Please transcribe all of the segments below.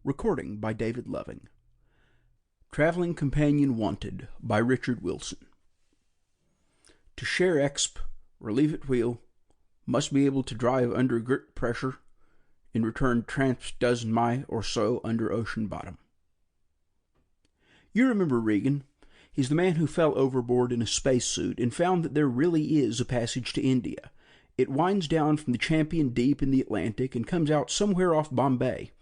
Recording by David Loving. Traveling Companion Wanted by Richard Wilson. To share exp, relieve at wheel, must be able to drive under grit pressure, in return tramps dozen mi or so under ocean bottom. You remember Regan. He's the man who fell overboard in a spacesuit and found that there really is a passage to India. It winds down from the Champion Deep in the Atlantic and comes out somewhere off Bombay.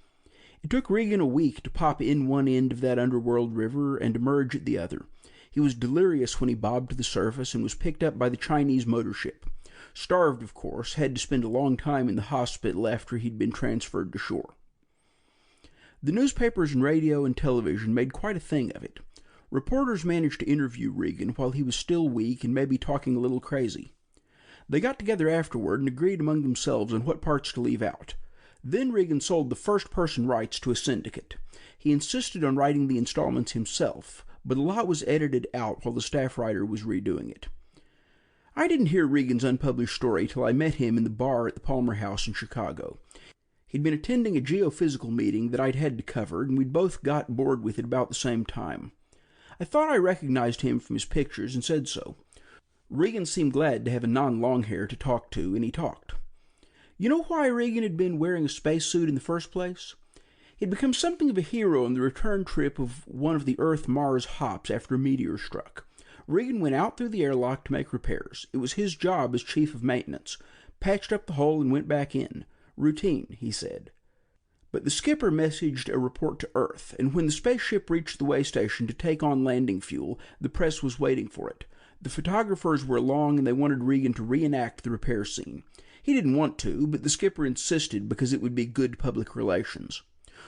It took Regan a week to pop in one end of that underworld river and emerge at the other. He was delirious when he bobbed to the surface and was picked up by the Chinese motor ship. Starved, of course, had to spend a long time in the hospital after he'd been transferred to shore. The newspapers and radio and television made quite a thing of it. Reporters managed to interview Regan while he was still weak and maybe talking a little crazy. They got together afterward and agreed among themselves on what parts to leave out. Then Regan sold the first-person rights to a syndicate. He insisted on writing the installments himself, but a lot was edited out while the staff writer was redoing it. I didn't hear Regan's unpublished story till I met him in the bar at the Palmer House in Chicago. He'd been attending a geophysical meeting that I'd had to cover, and we'd both got bored with it about the same time. I thought I recognized him from his pictures and said so. Regan seemed glad to have a non-long-hair to talk to, and he talked. You know why Regan had been wearing a spacesuit in the first place? He'd become something of a hero on the return trip of one of the Earth-Mars hops after a meteor struck. Regan went out through the airlock to make repairs. It was his job as chief of maintenance. Patched up the hole and went back in. Routine, he said. But the skipper messaged a report to Earth, and when the spaceship reached the way station to take on landing fuel, the press was waiting for it. The photographers were along and they wanted Regan to reenact the repair scene. He didn't want to, but the skipper insisted because it would be good public relations.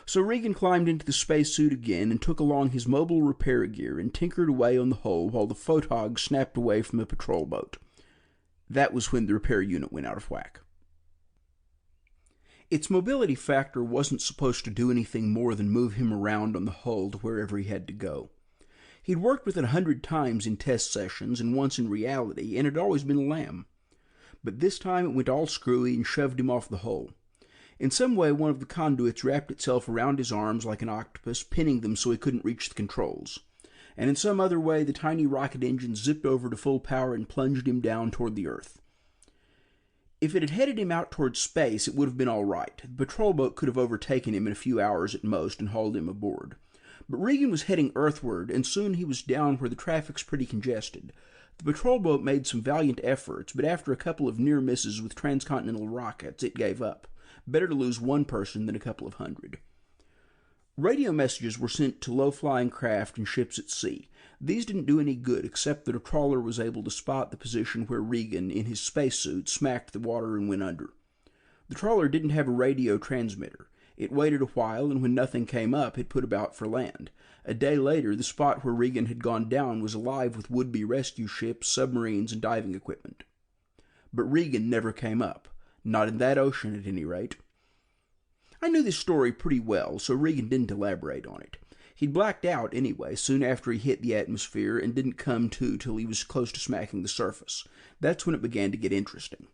So Regan climbed into the spacesuit again and took along his mobile repair gear and tinkered away on the hull while the photog snapped away from a patrol boat. That was when the repair unit went out of whack. Its mobility factor wasn't supposed to do anything more than move him around on the hull to wherever he had to go. He'd worked with it 100 times in test sessions and once in reality, and had always been a lamb. But this time it went all screwy and shoved him off the hull. In some way one of the conduits wrapped itself around his arms like an octopus, pinning them so he couldn't reach the controls. And in some other way the tiny rocket engine zipped over to full power and plunged him down toward the Earth. If it had headed him out toward space, it would have been all right. The patrol boat could have overtaken him in a few hours at most and hauled him aboard. But Regan was heading earthward, and soon he was down where the traffic's pretty congested. The patrol boat made some valiant efforts, but after a couple of near misses with transcontinental rockets, it gave up. Better to lose one person than a couple of hundred. Radio messages were sent to low-flying craft and ships at sea. These didn't do any good, except that a trawler was able to spot the position where Regan, in his spacesuit, smacked the water and went under. The trawler didn't have a radio transmitter. It waited a while, and when nothing came up, it put about for land. A day later, the spot where Regan had gone down was alive with would-be rescue ships, submarines, and diving equipment. But Regan never came up. Not in that ocean, at any rate. I knew this story pretty well, so Regan didn't elaborate on it. He'd blacked out, anyway, soon after he hit the atmosphere, and didn't come to till he was close to smacking the surface. That's when it began to get interesting.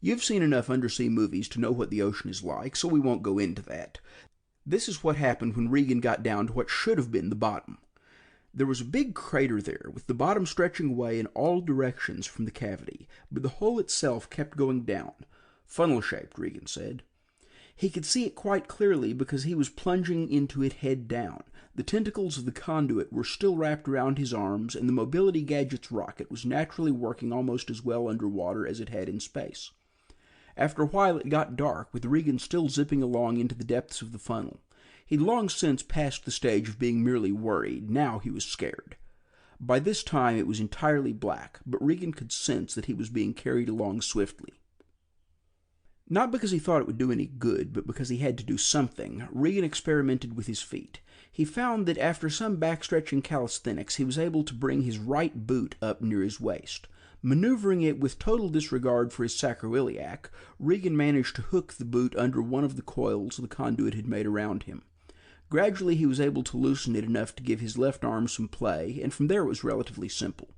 You've seen enough undersea movies to know what the ocean is like, so we won't go into that. This is what happened when Regan got down to what should have been the bottom. There was a big crater there, with the bottom stretching away in all directions from the cavity, but the hole itself kept going down. Funnel-shaped, Regan said. He could see it quite clearly because he was plunging into it head down. The tentacles of the conduit were still wrapped around his arms, and the Mobility Gadget's rocket was naturally working almost as well underwater as it had in space. After a while it got dark, with Regan still zipping along into the depths of the funnel. He'd long since passed the stage of being merely worried. Now he was scared. By this time it was entirely black, but Regan could sense that he was being carried along swiftly. Not because he thought it would do any good, but because he had to do something, Regan experimented with his feet. He found that after some backstretching calisthenics, he was able to bring his right boot up near his waist. Maneuvering it with total disregard for his sacroiliac, Regan managed to hook the boot under one of the coils the conduit had made around him. Gradually he was able to loosen it enough to give his left arm some play, and from there it was relatively simple.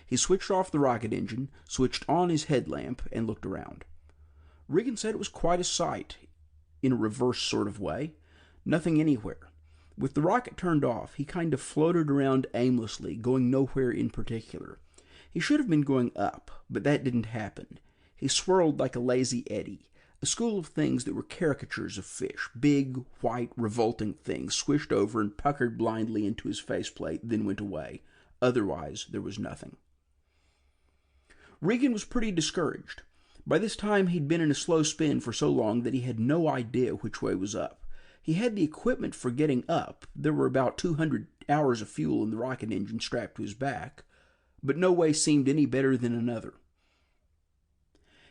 He switched off the rocket engine, switched on his headlamp, and looked around. Regan said it was quite a sight, in a reverse sort of way. Nothing anywhere. With the rocket turned off, he kind of floated around aimlessly, going nowhere in particular. He should have been going up, but that didn't happen. He swirled like a lazy eddy, a school of things that were caricatures of fish, big, white, revolting things, swished over and puckered blindly into his faceplate, then went away. Otherwise, there was nothing. Regan was pretty discouraged. By this time, he'd been in a slow spin for so long that he had no idea which way was up. He had the equipment for getting up. There were about 200 hours of fuel in the rocket engine strapped to his back, but no way seemed any better than another.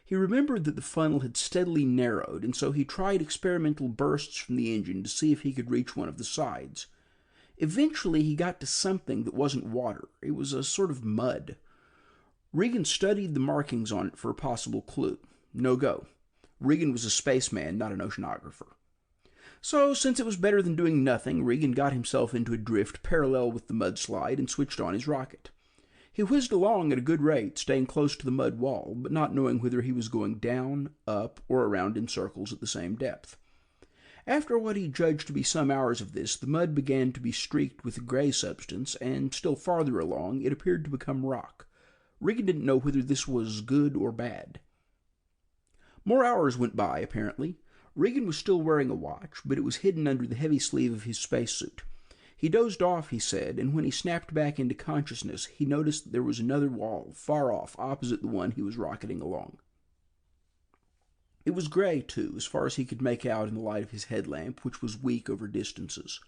He remembered that the funnel had steadily narrowed, and so he tried experimental bursts from the engine to see if he could reach one of the sides. Eventually, he got to something that wasn't water. It was a sort of mud. Regan studied the markings on it for a possible clue. No go. Regan was a spaceman, not an oceanographer. So, since it was better than doing nothing, Regan got himself into a drift parallel with the mudslide and switched on his rocket. He whizzed along at a good rate, staying close to the mud wall, but not knowing whether he was going down, up, or around in circles at the same depth. After what he judged to be some hours of this, the mud began to be streaked with a gray substance, and still farther along, it appeared to become rock. Regan didn't know whether this was good or bad. More hours went by, apparently. Regan was still wearing a watch, but it was hidden under the heavy sleeve of his spacesuit. He dozed off, he said, and when he snapped back into consciousness, he noticed that there was another wall, far off, opposite the one he was rocketing along. It was gray, too, as far as he could make out in the light of his headlamp, which was weak over distances.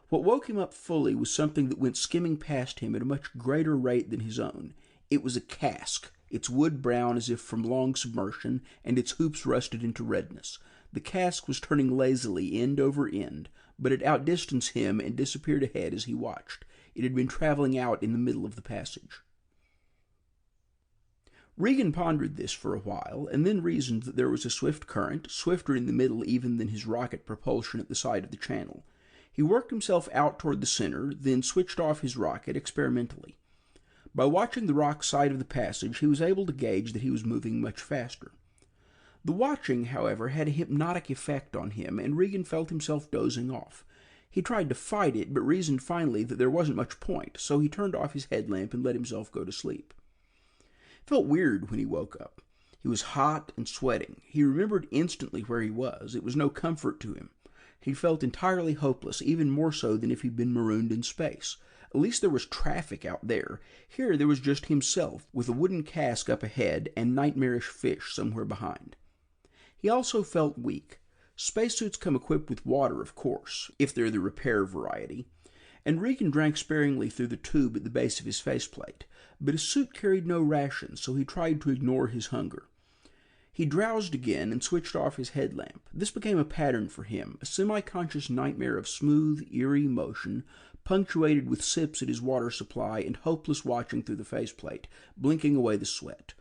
What woke him up fully was something that went skimming past him at a much greater rate than his own. It was a cask, its wood brown as if from long submersion, and its hoops rusted into redness. The cask was turning lazily end over end, but it outdistanced him and disappeared ahead as he watched. It had been traveling out in the middle of the passage. Regan pondered this for a while, and then reasoned that there was a swift current, swifter in the middle even than his rocket propulsion at the side of the channel. He worked himself out toward the center, then switched off his rocket experimentally. By watching the rock side of the passage, he was able to gauge that he was moving much faster. The watching, however, had a hypnotic effect on him, and Regan felt himself dozing off. He tried to fight it, but reasoned finally that there wasn't much point, so he turned off his headlamp and let himself go to sleep. It felt weird when he woke up. He was hot and sweating. He remembered instantly where he was. It was no comfort to him. He felt entirely hopeless, even more so than if he'd been marooned in space. At least there was traffic out there. Here there was just himself, with a wooden cask up ahead and nightmarish fish somewhere behind. He also felt weak. Spacesuits come equipped with water, of course, if they're the repair variety, and Regan drank sparingly through the tube at the base of his faceplate, but his suit carried no rations, so he tried to ignore his hunger. He drowsed again and switched off his headlamp. This became a pattern for him, a semi-conscious nightmare of smooth, eerie motion, punctuated with sips at his water supply and hopeless watching through the faceplate, blinking away the sweat.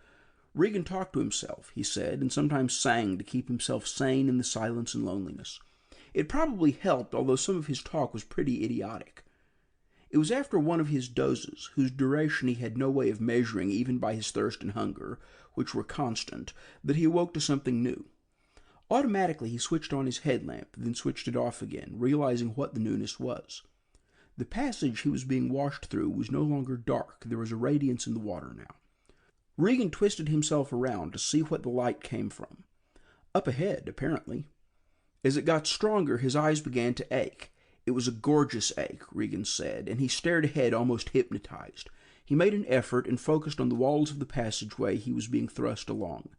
Regan talked to himself, he said, and sometimes sang to keep himself sane in the silence and loneliness. It probably helped, although some of his talk was pretty idiotic. It was after one of his dozes, whose duration he had no way of measuring even by his thirst and hunger, which were constant, that he awoke to something new. Automatically he switched on his headlamp, then switched it off again, realizing what the newness was. The passage he was being washed through was no longer dark. There was a radiance in the water now. Regan twisted himself around to see what the light came from. Up ahead, apparently. As it got stronger, his eyes began to ache. It was a gorgeous ache, Regan said, and he stared ahead almost hypnotized. He made an effort and focused on the walls of the passageway he was being thrust along.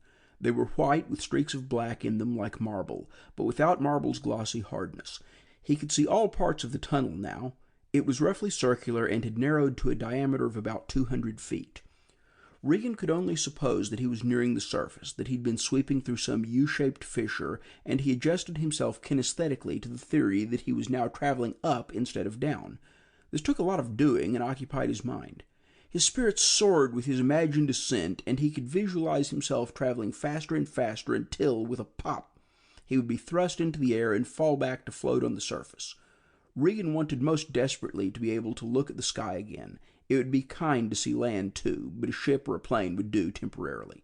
They were white with streaks of black in them like marble, but without marble's glossy hardness. He could see all parts of the tunnel now. It was roughly circular and had narrowed to a diameter of about 200 feet. Regan could only suppose that he was nearing the surface, that he'd been sweeping through some U-shaped fissure, and he adjusted himself kinesthetically to the theory that he was now traveling up instead of down. This took a lot of doing and occupied his mind. His spirits soared with his imagined ascent, and he could visualize himself traveling faster and faster until, with a pop, he would be thrust into the air and fall back to float on the surface. Regan wanted most desperately to be able to look at the sky again. It would be kind to see land, too, but a ship or a plane would do temporarily.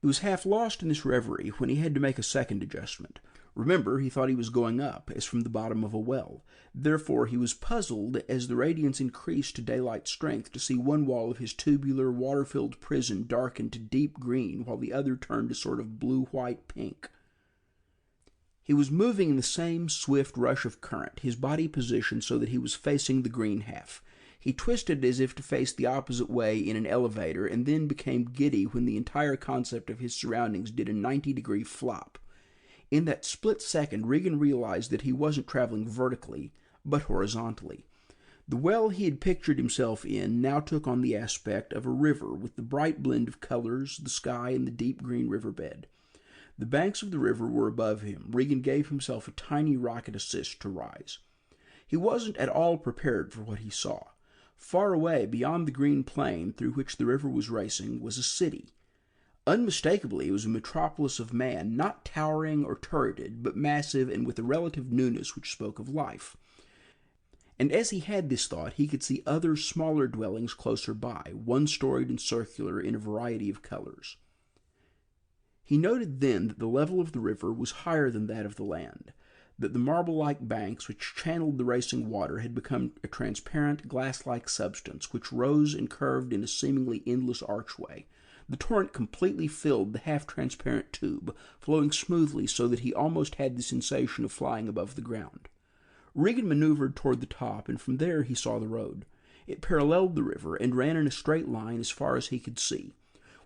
He was half lost in this reverie when he had to make a second adjustment. Remember, he thought he was going up, as from the bottom of a well. Therefore, he was puzzled, as the radiance increased to daylight strength, to see one wall of his tubular, water-filled prison darken to deep green, while the other turned to sort of blue-white pink. He was moving in the same swift rush of current, his body positioned so that he was facing the green half. He twisted as if to face the opposite way in an elevator, and then became giddy when the entire concept of his surroundings did a 90-degree flop. In that split second, Regan realized that he wasn't traveling vertically, but horizontally. The well he had pictured himself in now took on the aspect of a river, with the bright blend of colors, the sky, and the deep green riverbed. The banks of the river were above him. Regan gave himself a tiny rocket assist to rise. He wasn't at all prepared for what he saw. Far away, beyond the green plain through which the river was racing, was a city. Unmistakably, it was a metropolis of man, not towering or turreted, but massive and with a relative newness which spoke of life. And as he had this thought, he could see other smaller dwellings closer by, one-storied and circular in a variety of colors. He noted then that the level of the river was higher than that of the land, that the marble-like banks which channeled the racing water had become a transparent, glass-like substance which rose and curved in a seemingly endless archway. The torrent completely filled the half-transparent tube, flowing smoothly so that he almost had the sensation of flying above the ground. Regan maneuvered toward the top, and from there he saw the road. It paralleled the river and ran in a straight line as far as he could see.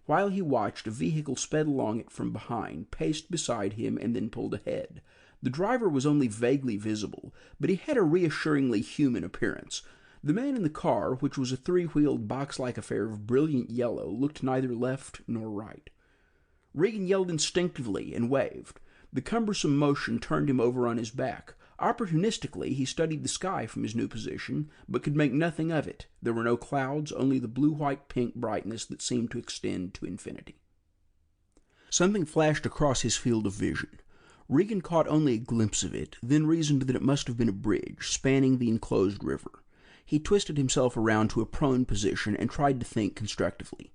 While he watched, a vehicle sped along it from behind, paced beside him, and then pulled ahead. The driver was only vaguely visible, but he had a reassuringly human appearance. The man in the car, which was a three-wheeled box-like affair of brilliant yellow, looked neither left nor right. Regan yelled instinctively and waved. The cumbersome motion turned him over on his back. Opportunistically, he studied the sky from his new position, but could make nothing of it. There were no clouds, only the blue-white-pink brightness that seemed to extend to infinity. Something flashed across his field of vision. Regan caught only a glimpse of it, then reasoned that it must have been a bridge, spanning the enclosed river. He twisted himself around to a prone position and tried to think constructively.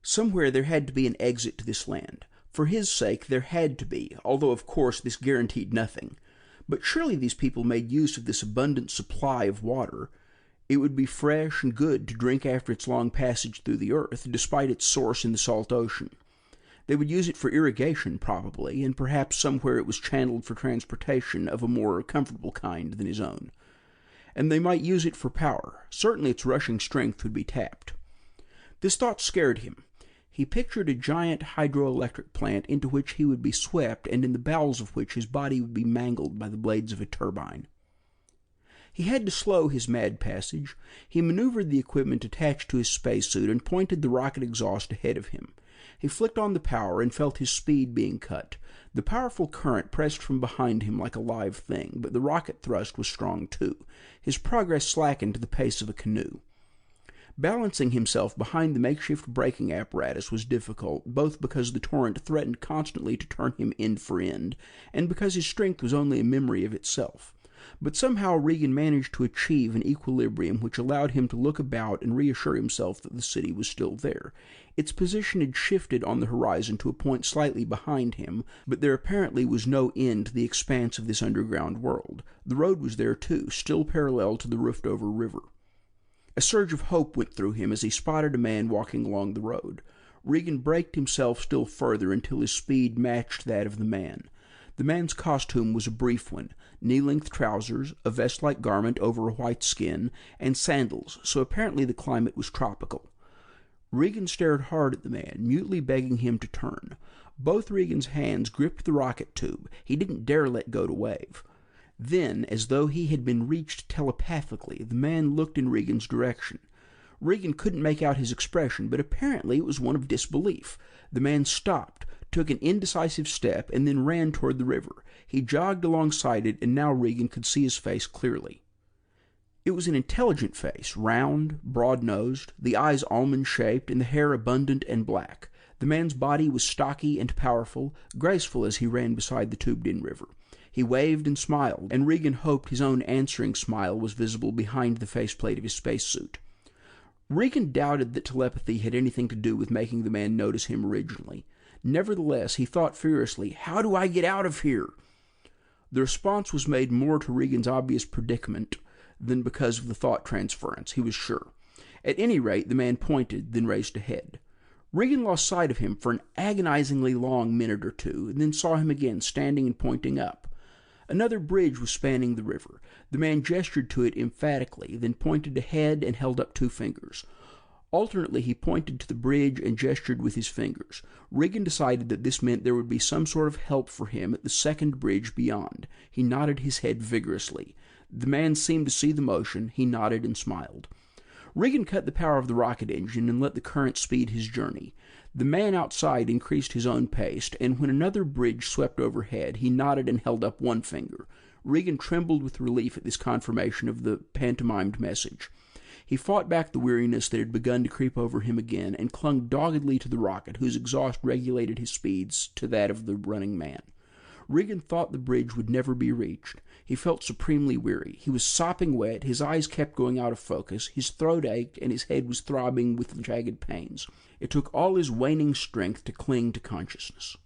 Somewhere there had to be an exit to this land. For his sake, there had to be, although of course this guaranteed nothing. But surely these people made use of this abundant supply of water. It would be fresh and good to drink after its long passage through the earth, despite its source in the salt ocean. They would use it for irrigation, probably, and perhaps somewhere it was channeled for transportation of a more comfortable kind than his own. And they might use it for power. Certainly its rushing strength would be tapped. This thought scared him. He pictured a giant hydroelectric plant into which he would be swept and in the bowels of which his body would be mangled by the blades of a turbine. He had to slow his mad passage. He maneuvered the equipment attached to his spacesuit and pointed the rocket exhaust ahead of him. He flicked on the power and felt his speed being cut. The powerful current pressed from behind him like a live thing, but the rocket thrust was strong too. His progress slackened to the pace of a canoe. Balancing himself behind the makeshift braking apparatus was difficult, both because the torrent threatened constantly to turn him end for end, and because his strength was only a memory of itself. But somehow Regan managed to achieve an equilibrium which allowed him to look about and reassure himself that the city was still there. Its position had shifted on the horizon to a point slightly behind him, but there apparently was no end to the expanse of this underground world. The road was there too, still parallel to the roofed-over river. A surge of hope went through him as he spotted a man walking along the road. Regan braked himself still further until his speed matched that of the man. The man's costume was a brief one, knee-length trousers, a vest-like garment over a white skin, and sandals, so apparently the climate was tropical. Regan stared hard at the man, mutely begging him to turn. Both Regan's hands gripped the rocket tube. He didn't dare let go to wave. Then, as though he had been reached telepathically, the man looked in Regan's direction. Regan couldn't make out his expression, but apparently it was one of disbelief. The man stopped, took an indecisive step, and then ran toward the river. He jogged alongside it, and now Regan could see his face clearly. It was an intelligent face, round, broad-nosed, the eyes almond-shaped, and the hair abundant and black. The man's body was stocky and powerful, graceful as he ran beside the tubed-in river. He waved and smiled, and Regan hoped his own answering smile was visible behind the faceplate of his spacesuit. Regan doubted that telepathy had anything to do with making the man notice him originally. Nevertheless, he thought furiously, "How do I get out of here?" The response was made more to Regan's obvious predicament than because of the thought transference, he was sure. At any rate, the man pointed, then raised a head. Regan lost sight of him for an agonizingly long minute or two, and then saw him again, standing and pointing up. Another bridge was spanning the river. The man gestured to it emphatically, then pointed ahead and held up 2 fingers. Alternately, he pointed to the bridge and gestured with his fingers. Regan decided that this meant there would be some sort of help for him at the second bridge beyond. He nodded his head vigorously. The man seemed to see the motion. He nodded and smiled. Regan cut the power of the rocket engine and let the current speed his journey. The man outside increased his own pace, and when another bridge swept overhead, he nodded and held up 1 finger. Regan trembled with relief at this confirmation of the pantomimed message. He fought back the weariness that had begun to creep over him again, and clung doggedly to the rocket, whose exhaust regulated his speeds to that of the running man. Regan thought the bridge would never be reached. He felt supremely weary. He was sopping wet, his eyes kept going out of focus, his throat ached, and his head was throbbing with jagged pains. It took all his waning strength to cling to consciousness.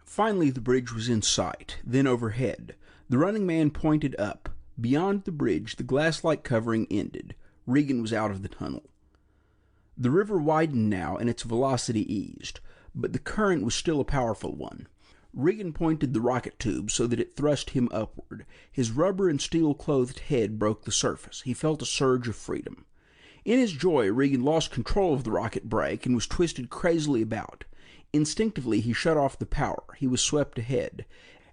Finally, the bridge was in sight, then overhead. The running man pointed up. Beyond the bridge, the glass-like covering ended. Regan was out of the tunnel. The river widened now, and its velocity eased, but the current was still a powerful one. Regan pointed the rocket tube so that it thrust him upward. His rubber and steel-clothed head broke the surface. He felt a surge of freedom. In his joy, Regan lost control of the rocket brake and was twisted crazily about. Instinctively, he shut off the power. He was swept ahead.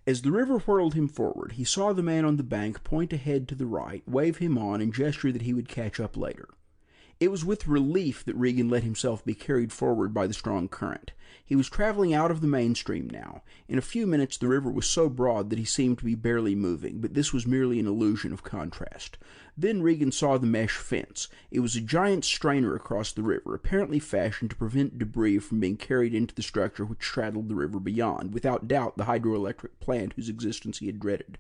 As the river whirled him forward, he saw the man on the bank point ahead to the right, wave him on, and gesture that he would catch up later. It was with relief that Regan let himself be carried forward by the strong current. He was traveling out of the mainstream now. In a few minutes the river was so broad that he seemed to be barely moving, but this was merely an illusion of contrast. Then Regan saw the mesh fence. It was a giant strainer across the river, apparently fashioned to prevent debris from being carried into the structure which straddled the river beyond, without doubt the hydroelectric plant whose existence he had dreaded.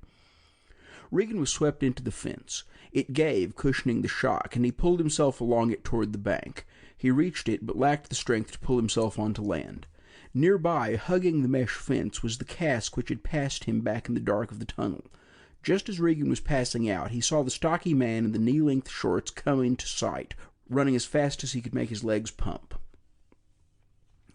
Regan was swept into the fence. It gave, cushioning the shock, and he pulled himself along it toward the bank. He reached it, but lacked the strength to pull himself onto land. Nearby, hugging the mesh fence, was the cask which had passed him back in the dark of the tunnel. Just as Regan was passing out, he saw the stocky man in the knee-length shorts come into sight, running as fast as he could make his legs pump.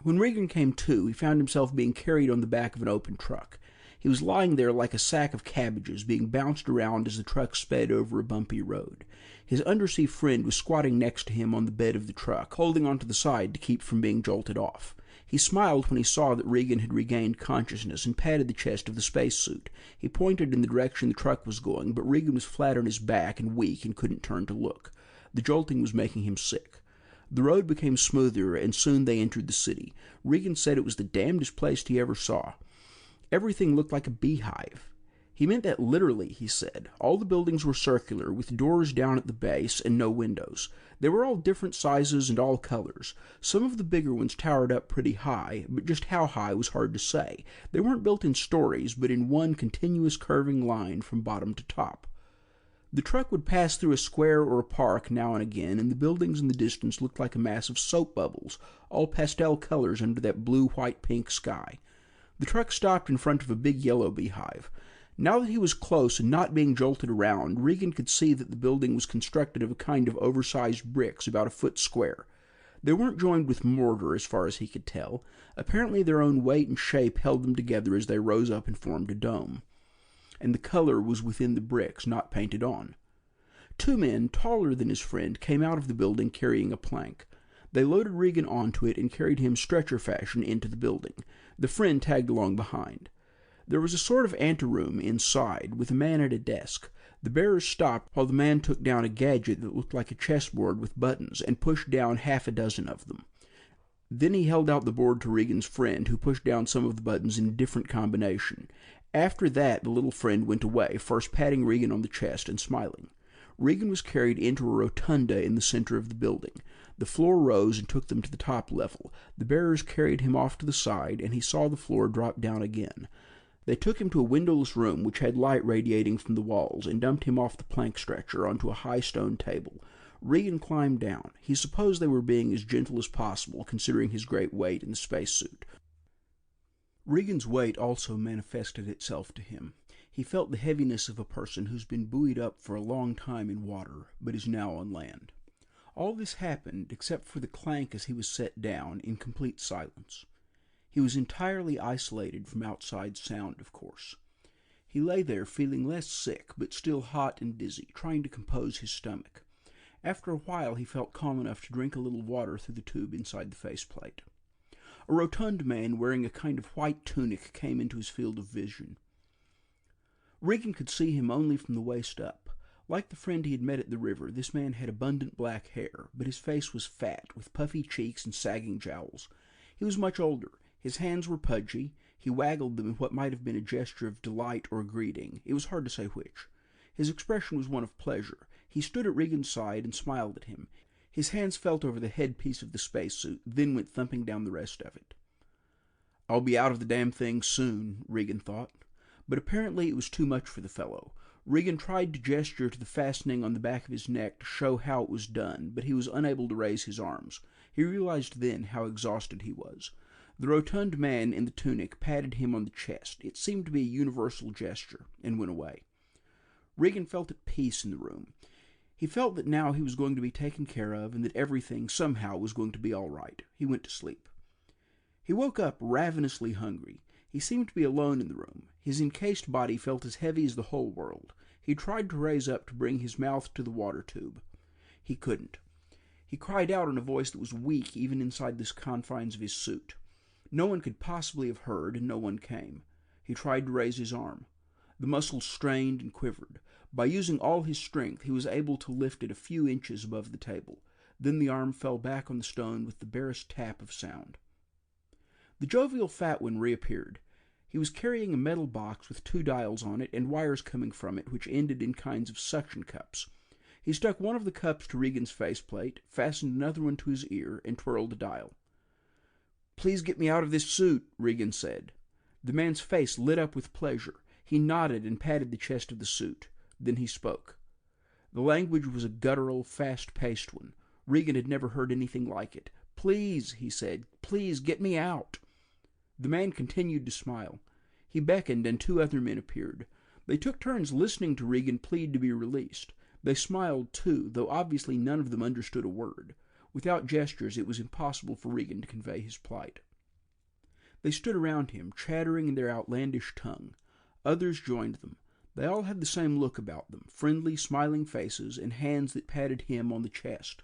When Regan came to, he found himself being carried on the back of an open truck. He was lying there like a sack of cabbages, being bounced around as the truck sped over a bumpy road. His undersea friend was squatting next to him on the bed of the truck, holding onto the side to keep from being jolted off. He smiled when he saw that Regan had regained consciousness and patted the chest of the spacesuit. He pointed in the direction the truck was going, but Regan was flat on his back and weak and couldn't turn to look. The jolting was making him sick. The road became smoother, and soon they entered the city. Regan said it was the damnedest place he ever saw. Everything looked like a beehive. He meant that literally, he said. All the buildings were circular, with doors down at the base and no windows. They were all different sizes and all colors. Some of the bigger ones towered up pretty high, but just how high was hard to say. They weren't built in stories, but in one continuous curving line from bottom to top. The truck would pass through a square or a park now and again, and the buildings in the distance looked like a mass of soap bubbles, all pastel colors under that blue-white-pink sky. The truck stopped in front of a big yellow beehive. Now that he was close and not being jolted around, Regan could see that the building was constructed of a kind of oversized bricks about a foot square. They weren't joined with mortar as far as he could tell. Apparently their own weight and shape held them together as they rose up and formed a dome. And the color was within the bricks, not painted on. 2 men, taller than his friend, came out of the building carrying a plank. They loaded Regan onto it and carried him stretcher fashion into the building. The friend tagged along behind. There was a sort of anteroom inside, with a man at a desk. The bearers stopped while the man took down a gadget that looked like a chessboard with buttons and pushed down 6 of them. Then he held out the board to Regan's friend, who pushed down some of the buttons in a different combination. After that, the little friend went away, first patting Regan on the chest and smiling. Regan was carried into a rotunda in the center of the building. The floor rose and took them to the top level. The bearers carried him off to the side, and he saw the floor drop down again. They took him to a windowless room which had light radiating from the walls, and dumped him off the plank stretcher onto a high stone table. Regan climbed down. He supposed they were being as gentle as possible, considering his great weight in the spacesuit. Regan's weight also manifested itself to him. He felt the heaviness of a person who's been buoyed up for a long time in water, but is now on land. All this happened, except for the clank as he was set down, in complete silence. He was entirely isolated from outside sound, of course. He lay there feeling less sick, but still hot and dizzy, trying to compose his stomach. After a while he felt calm enough to drink a little water through the tube inside the faceplate. A rotund man wearing a kind of white tunic came into his field of vision. Regan could see him only from the waist up. Like the friend he had met at the river, this man had abundant black hair, but his face was fat, with puffy cheeks and sagging jowls. He was much older. His hands were pudgy. He waggled them in what might have been a gesture of delight or greeting. It was hard to say which. His expression was one of pleasure. He stood at Regan's side and smiled at him. His hands felt over the headpiece of the spacesuit, then went thumping down the rest of it. "I'll be out of the damn thing soon," Regan thought. But apparently it was too much for the fellow. Regan tried to gesture to the fastening on the back of his neck to show how it was done, but he was unable to raise his arms. He realized then how exhausted he was. The rotund man in the tunic patted him on the chest. It seemed to be a universal gesture, and went away. Regan felt at peace in the room. He felt that now he was going to be taken care of, and that everything, somehow, was going to be all right. He went to sleep. He woke up ravenously hungry. He seemed to be alone in the room. His encased body felt as heavy as the whole world. He tried to raise up to bring his mouth to the water tube. He couldn't. He cried out in a voice that was weak even inside the confines of his suit. No one could possibly have heard, and no one came. He tried to raise his arm. The muscles strained and quivered. By using all his strength, he was able to lift it a few inches above the table. Then the arm fell back on the stone with the barest tap of sound. The jovial fat one reappeared. He was carrying a metal box with 2 dials on it and wires coming from it, which ended in kinds of suction cups. He stuck one of the cups to Regan's faceplate, fastened another one to his ear, and twirled a dial. "Please get me out of this suit," Regan said. The man's face lit up with pleasure. He nodded and patted the chest of the suit. Then he spoke. The language was a guttural, fast-paced one. Regan had never heard anything like it. "Please," he said, "please get me out." The man continued to smile. He beckoned, and 2 other men appeared. They took turns listening to Regan plead to be released. They smiled, too, though obviously none of them understood a word. Without gestures, it was impossible for Regan to convey his plight. They stood around him, chattering in their outlandish tongue. Others joined them. They all had the same look about them, friendly, smiling faces, and hands that patted him on the chest.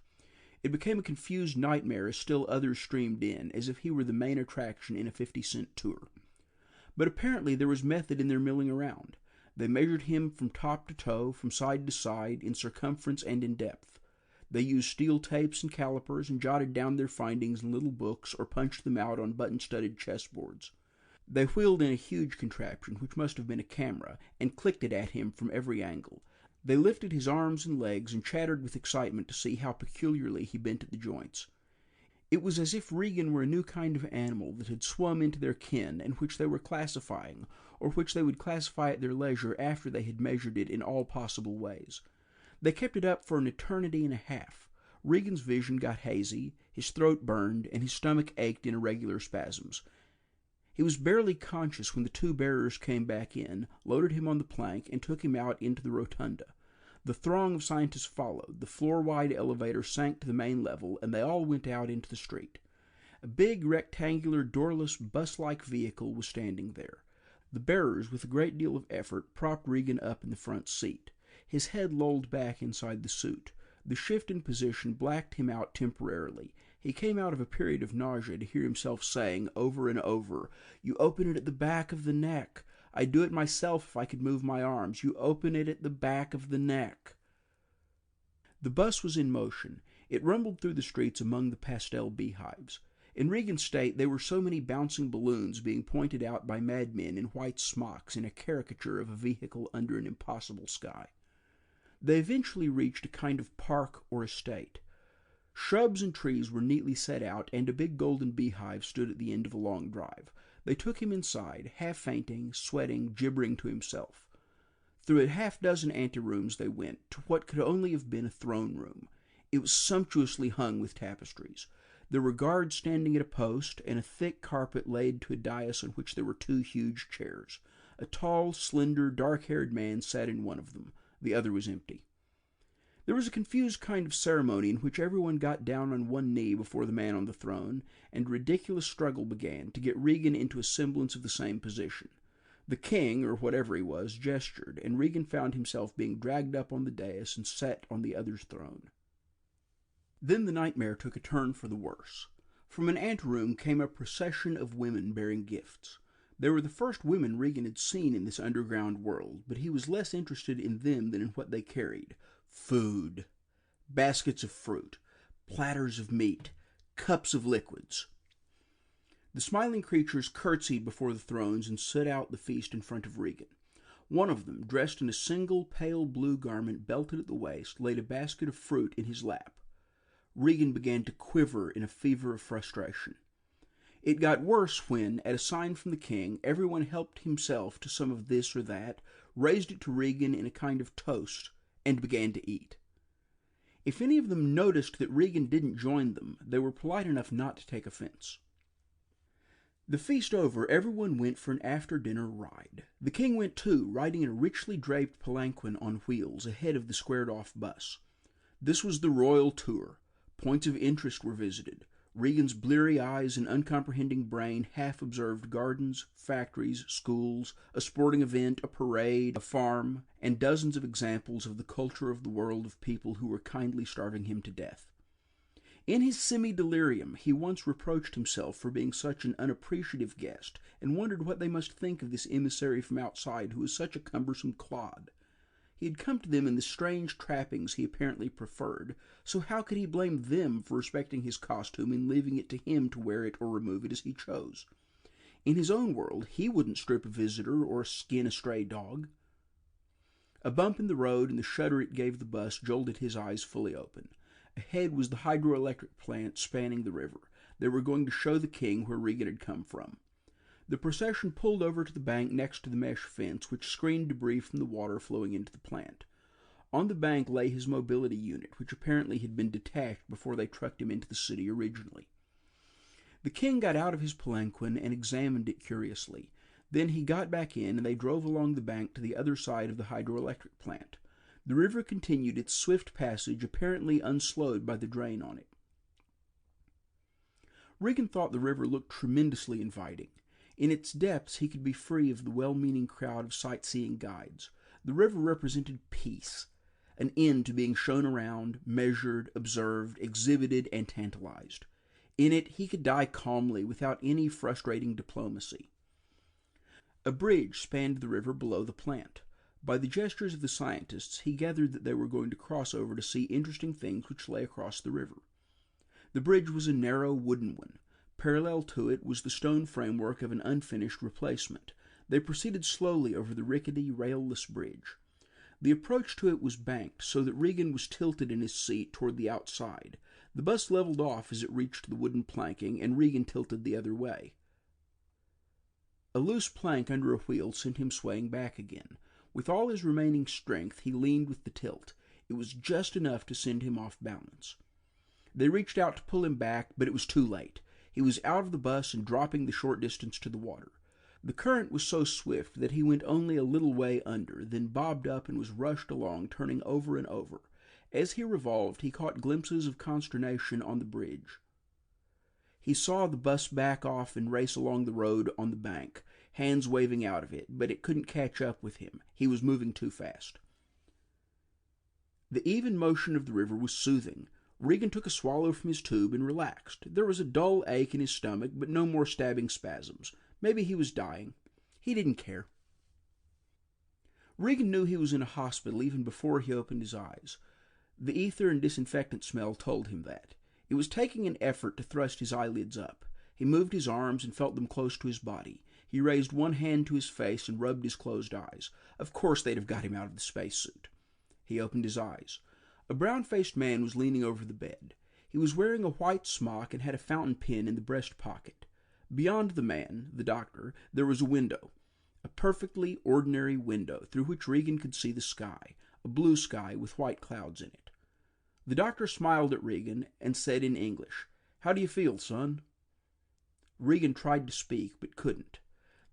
It became a confused nightmare as still others streamed in, as if he were the main attraction in a 50-cent tour. But apparently there was method in their milling around. They measured him from top to toe, from side to side, in circumference and in depth. They used steel tapes and calipers and jotted down their findings in little books or punched them out on button-studded chessboards. They wheeled in a huge contraption, which must have been a camera, and clicked it at him from every angle. They lifted his arms and legs and chattered with excitement to see how peculiarly he bent at the joints. It was as if Regan were a new kind of animal that had swum into their ken and which they were classifying, or which they would classify at their leisure after they had measured it in all possible ways. They kept it up for an eternity and a half. Regan's vision got hazy, his throat burned, and his stomach ached in irregular spasms. He was barely conscious when the 2 bearers came back in, loaded him on the plank, and took him out into the rotunda. The throng of scientists followed. The floor-wide elevator sank to the main level, and they all went out into the street. A big, rectangular, doorless, bus-like vehicle was standing there. The bearers, with a great deal of effort, propped Regan up in the front seat. His head lolled back inside the suit. The shift in position blacked him out temporarily. He came out of a period of nausea to hear himself saying over and over, "You open it at the back of the neck. I'd do it myself if I could move my arms. You open it at the back of the neck." The bus was in motion. It rumbled through the streets among the pastel beehives. In Regan's state, they were so many bouncing balloons being pointed out by madmen in white smocks in a caricature of a vehicle under an impossible sky. They eventually reached a kind of park or estate. Shrubs and trees were neatly set out, and a big golden beehive stood at the end of a long drive. They took him inside, half fainting, sweating, gibbering to himself. Through a half-dozen anterooms they went, to what could only have been a throne room. It was sumptuously hung with tapestries. There were guards standing at a post, and a thick carpet laid to a dais on which there were two huge chairs. A tall, slender, dark-haired man sat in one of them. The other was empty. There was a confused kind of ceremony in which everyone got down on one knee before the man on the throne, and a ridiculous struggle began to get Regan into a semblance of the same position. The king, or whatever he was, gestured, and Regan found himself being dragged up on the dais and set on the other's throne. Then the nightmare took a turn for the worse. From an anteroom came a procession of women bearing gifts. They were the first women Regan had seen in this underground world, but he was less interested in them than in what they carried. Food. Baskets of fruit. Platters of meat. Cups of liquids. The smiling creatures curtsied before the thrones and set out the feast in front of Regan. One of them, dressed in a single pale blue garment belted at the waist, laid a basket of fruit in his lap. Regan began to quiver in a fever of frustration. It got worse when, at a sign from the king, everyone helped himself to some of this or that, raised it to Regan in a kind of toast, and began to eat. If any of them noticed that Regan didn't join them, they were polite enough not to take offense. The feast over, everyone went for an after-dinner ride. The king went too, riding in a richly draped palanquin on wheels ahead of the squared-off bus. This was the royal tour. Points of interest were visited. Regan's bleary eyes and uncomprehending brain half-observed gardens, factories, schools, a sporting event, a parade, a farm, and dozens of examples of the culture of the world of people who were kindly starving him to death. In his semi-delirium, he once reproached himself for being such an unappreciative guest, and wondered what they must think of this emissary from outside who was such a cumbersome clod. He had come to them in the strange trappings he apparently preferred, so how could he blame them for respecting his costume and leaving it to him to wear it or remove it as he chose? In his own world, he wouldn't strip a visitor or skin a stray dog. A bump in the road and the shudder it gave the bus jolted his eyes fully open. Ahead was the hydroelectric plant spanning the river. They were going to show the king where Regan had come from. The procession pulled over to the bank next to the mesh fence, which screened debris from the water flowing into the plant. On the bank lay his mobility unit, which apparently had been detached before they trucked him into the city originally. The king got out of his palanquin and examined it curiously. Then he got back in, and they drove along the bank to the other side of the hydroelectric plant. The river continued its swift passage, apparently unslowed by the drain on it. Regan thought the river looked tremendously inviting. In its depths he could be free of the well-meaning crowd of sightseeing guides. The river represented peace, an end to being shown around, measured, observed, exhibited, and tantalized. In it he could die calmly without any frustrating diplomacy. A bridge spanned the river below the plant. By the gestures of the scientists, he gathered that they were going to cross over to see interesting things which lay across the river. The bridge was a narrow wooden one. Parallel to it was the stone framework of an unfinished replacement. They proceeded slowly over the rickety, railless bridge. The approach to it was banked, so that Regan was tilted in his seat toward the outside. The bus leveled off as it reached the wooden planking, and Regan tilted the other way. A loose plank under a wheel sent him swaying back again. With all his remaining strength, he leaned with the tilt. It was just enough to send him off balance. They reached out to pull him back, but it was too late. He was out of the bus and dropping the short distance to the water. The current was so swift that he went only a little way under, then bobbed up and was rushed along, turning over and over. As he revolved, he caught glimpses of consternation on the bridge. He saw the bus back off and race along the road on the bank, hands waving out of it, but it couldn't catch up with him. He was moving too fast. The even motion of the river was soothing. Regan took a swallow from his tube and relaxed. There was a dull ache in his stomach, but no more stabbing spasms. Maybe he was dying. He didn't care. Regan knew he was in a hospital even before he opened his eyes. The ether and disinfectant smell told him that. It was taking an effort to thrust his eyelids up. He moved his arms and felt them close to his body. He raised one hand to his face and rubbed his closed eyes. Of course they'd have got him out of the spacesuit. He opened his eyes. A brown-faced man was leaning over the bed. He was wearing a white smock and had a fountain pen in the breast pocket. Beyond the man, the doctor, there was a window. A perfectly ordinary window through which Regan could see the sky, a blue sky with white clouds in it. The doctor smiled at Regan and said in English, "How do you feel, son?" Regan tried to speak, but couldn't.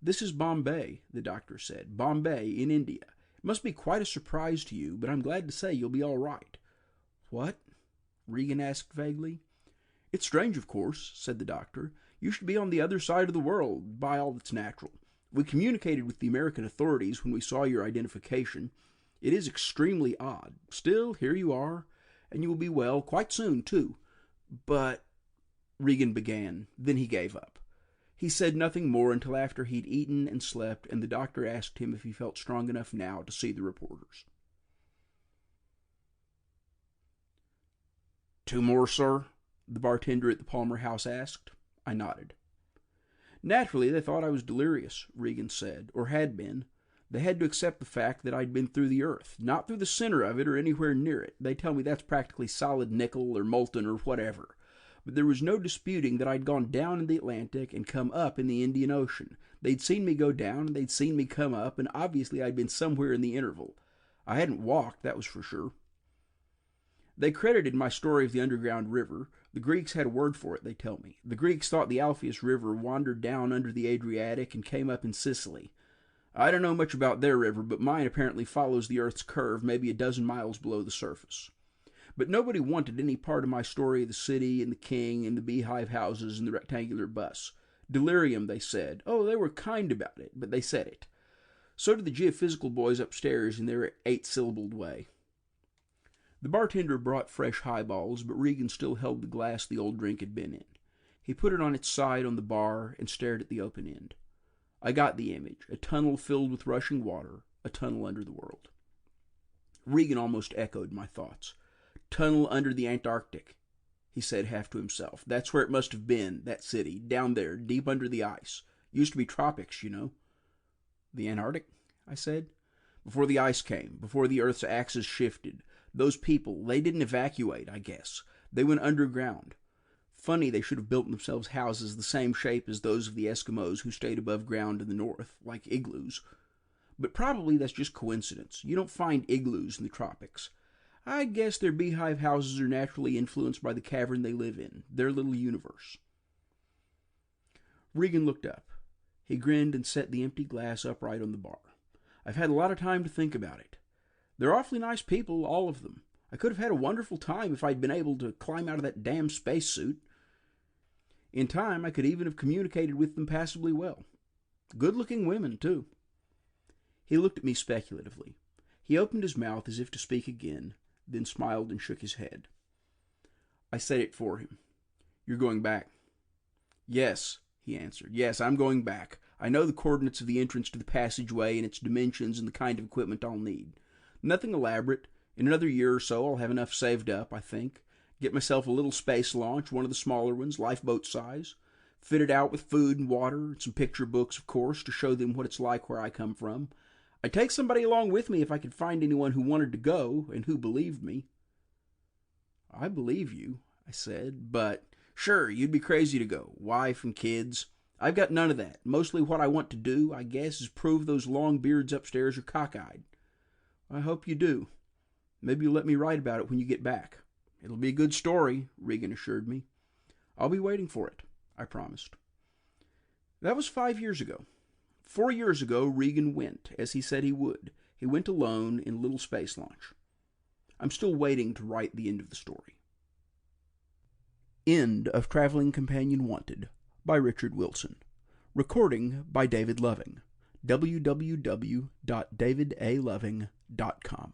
"This is Bombay," the doctor said. "Bombay, in India. It must be quite a surprise to you, but I'm glad to say you'll be all right." "What?" Regan asked vaguely. "It's strange, of course," said the doctor. "You should be on the other side of the world, by all that's natural. We communicated with the American authorities when we saw your identification. It is extremely odd. Still, here you are, and you will be well quite soon, too. But—" Regan began. Then he gave up. He said nothing more until after he'd eaten and slept, and the doctor asked him if he felt strong enough now to see the reporters. "Two more, sir?" the bartender at the Palmer House asked. I nodded. "Naturally, they thought I was delirious," Regan said, "or had been. They had to accept the fact that I'd been through the earth, not through the center of it or anywhere near it. They tell me that's practically solid nickel or molten or whatever. But there was no disputing that I'd gone down in the Atlantic and come up in the Indian Ocean. They'd seen me go down and they'd seen me come up, and obviously I'd been somewhere in the interval. I hadn't walked, that was for sure. They credited my story of the underground river. The Greeks had a word for it, they tell me. The Greeks thought the Alpheus River wandered down under the Adriatic and came up in Sicily. I don't know much about their river, but mine apparently follows the Earth's curve, maybe a dozen miles below the surface. But nobody wanted any part of my story of the city and the king and the beehive houses and the rectangular bus. Delirium, they said. Oh, they were kind about it, but they said it. So did the geophysical boys upstairs in their 8-syllabled way. The bartender brought fresh highballs, but Regan still held the glass the old drink had been in. He put it on its side on the bar and stared at the open end. I got the image, a tunnel filled with rushing water, a tunnel under the world. Regan almost echoed my thoughts. "Tunnel under the Antarctic," he said half to himself. "That's where it must have been, that city, down there, deep under the ice. Used to be tropics, you know." "The Antarctic?" I said. "Before the ice came, before the Earth's axis shifted. Those people, they didn't evacuate, I guess. They went underground. Funny they should have built themselves houses the same shape as those of the Eskimos who stayed above ground in the north, like igloos. But probably that's just coincidence. You don't find igloos in the tropics. I guess their beehive houses are naturally influenced by the cavern they live in, their little universe." Regan looked up. He grinned and set the empty glass upright on the bar. "I've had a lot of time to think about it. They're awfully nice people, all of them. I could have had a wonderful time if I'd been able to climb out of that damn spacesuit. In time, I could even have communicated with them passably well. Good-looking women, too." He looked at me speculatively. He opened his mouth as if to speak again, then smiled and shook his head. I said it for him. "You're going back." "Yes," he answered. "Yes, I'm going back. I know the coordinates of the entrance to the passageway and its dimensions and the kind of equipment I'll need. Nothing elaborate. In another year or so, I'll have enough saved up, I think. Get myself a little space launch, one of the smaller ones, lifeboat size. Fit it out with food and water, and some picture books, of course, to show them what it's like where I come from. I'd take somebody along with me if I could find anyone who wanted to go and who believed me." "I believe you," I said, "but—" "Sure, you'd be crazy to go. Wife and kids. I've got none of that. Mostly what I want to do, I guess, is prove those long beards upstairs are cockeyed." "I hope you do. Maybe you'll let me write about it when you get back." "It'll be a good story," Regan assured me. "I'll be waiting for it," I promised. That was 5 years ago. 4 years ago, Regan went, as he said he would. He went alone in a little space launch. I'm still waiting to write the end of the story. End of Traveling Companion Wanted by Richard Wilson. Recording by David Loving. www.davidaloving.com